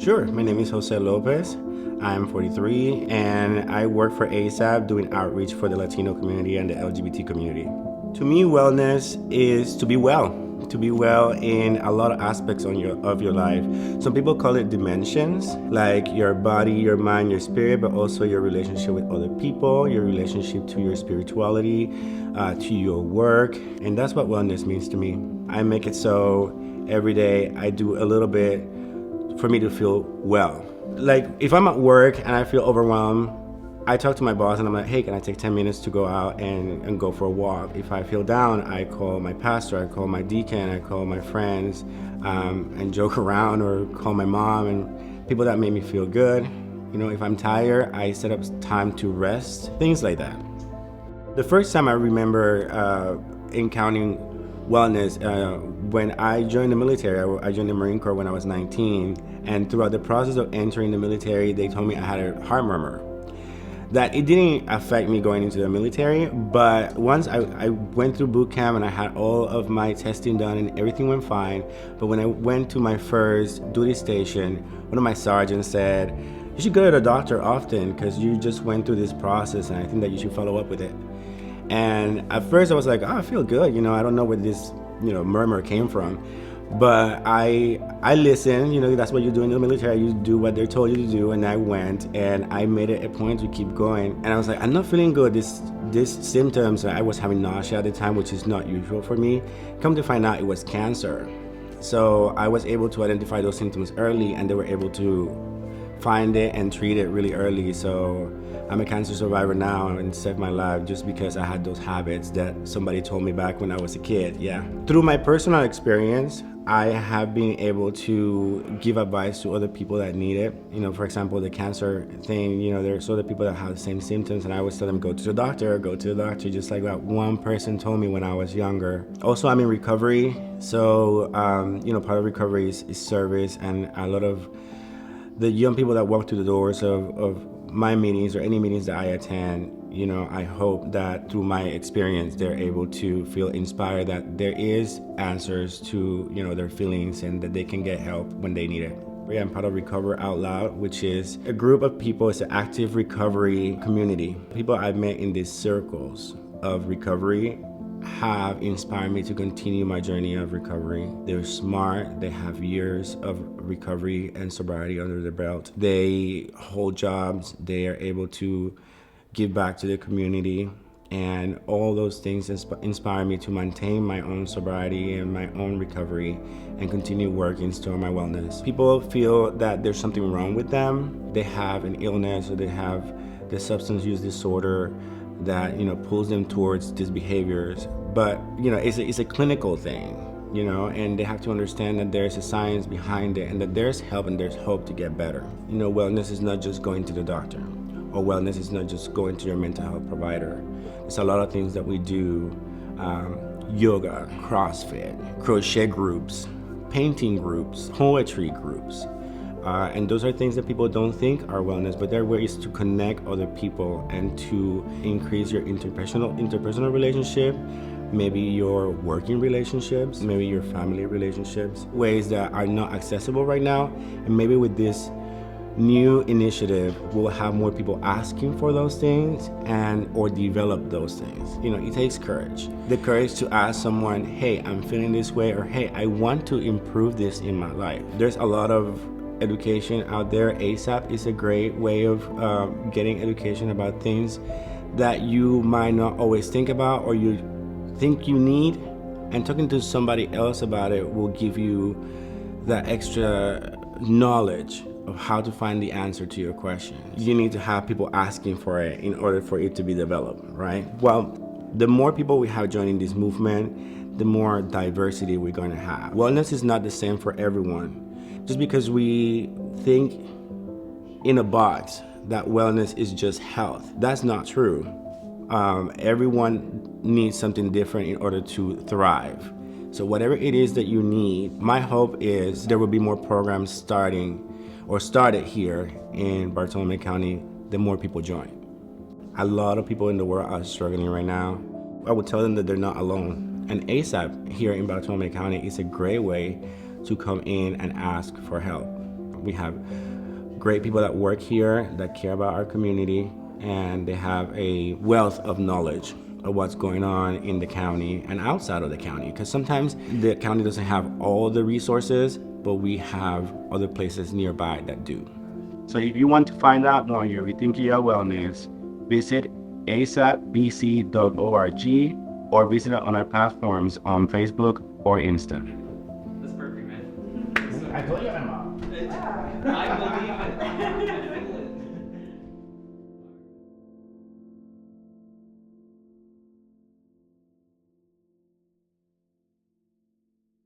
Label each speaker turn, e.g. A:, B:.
A: Sure, my name is Jose Lopez. I'm 43 and I work for ASAP doing outreach for the Latino community and the LGBT community. To me, wellness is to be well in a lot of aspects of your life. Some people call it dimensions, like your body, your mind, your spirit, but also your relationship with other people, your relationship to your spirituality, to your work. And that's what wellness means to me. I make it so every day I do a little bit for me to feel well. Like if I'm at work and I feel overwhelmed, I talk to my boss and I'm like, hey, can I take 10 minutes to go out and go for a walk? If I feel down, I call my pastor, I call my deacon, I call my friends and joke around, or call my mom and people that make me feel good. You know, if I'm tired, I set up time to rest, things like that. The first time I remember encountering wellness, when I joined the military. I joined the Marine Corps when I was 19, and throughout the process of entering the military, they told me I had a heart murmur. That it didn't affect me going into the military, but once I went through boot camp and I had all of my testing done and everything went fine, but when I went to my first duty station, one of my sergeants said, you should go to the doctor often because you just went through this process and I think that you should follow up with it. And at first I was like, oh, I feel good, I don't know where this, murmur came from. But I listened, that's what you do in the military. You do what they told you to do, and I went and I made it a point to keep going. And I was like, I'm not feeling good. These symptoms, I was having nausea at the time, which is not usual for me. Come to find out it was cancer. So I was able to identify those symptoms early, and they were able to find it and treat it really early. So I'm a cancer survivor now and saved my life just because I had those habits that somebody told me back when I was a kid. Yeah. Through my personal experience, I have been able to give advice to other people that need it. For example, the cancer thing, there's other people that have the same symptoms, and I always tell them, go to the doctor, just like that one person told me when I was younger. Also, I'm in recovery. So, part of recovery is service, and a lot of the young people that walk through the doors of my meetings or any meetings that I attend, I hope that through my experience, they're able to feel inspired that there is answers to, their feelings, and that they can get help when they need it. I'm part of Recover Out Loud, which is a group of people. It's an active recovery community. People I've met in these circles of recovery have inspired me to continue my journey of recovery. They're smart, they have years of recovery and sobriety under their belt. They hold jobs, they are able to give back to the community, and all those things inspire me to maintain my own sobriety and my own recovery and continue working toward my wellness. People feel that there's something wrong with them. They have an illness, or they have the substance use disorder that pulls them towards these behaviors, but it's a clinical thing, and they have to understand that there's a science behind it, and that there's help and there's hope to get better. Wellness is not just going to the doctor, or wellness is not just going to your mental health provider. There's a lot of things that we do: yoga, CrossFit, crochet groups, painting groups, poetry groups. And those are things that people don't think are wellness, but they're ways to connect other people and to increase your interpersonal relationship, maybe your working relationships, maybe your family relationships, ways that are not accessible right now. And maybe with this new initiative, we'll have more people asking for those things or develop those things. It takes courage. The courage to ask someone, hey, I'm feeling this way, or hey, I want to improve this in my life. There's a lot of education out there. ASAP is a great way of getting education about things that you might not always think about or you think you need, and talking to somebody else about it will give you that extra knowledge of how to find the answer to your question. You need to have people asking for it in order for it to be developed, right? Well, the more people we have joining this movement, the more diversity we're going to have. Wellness is not the same for everyone. Just because we think in a box that wellness is just health, that's not true. Everyone needs something different in order to thrive. So whatever it is that you need, my hope is there will be more programs started here in Bartolome County, the more people join. A lot of people in the world are struggling right now. I would tell them that they're not alone. And ASAP here in Bartolome County is a great way to come in and ask for help. We have great people that work here that care about our community, and they have a wealth of knowledge of what's going on in the county and outside of the county, because sometimes the county doesn't have all the resources, but we have other places nearby that do. So if you want to find out more on your Rethinking Your Wellness, visit asapbc.org or visit us on our platforms on Facebook or Insta.
B: That's perfect, man.
A: I told you I'm up.
B: I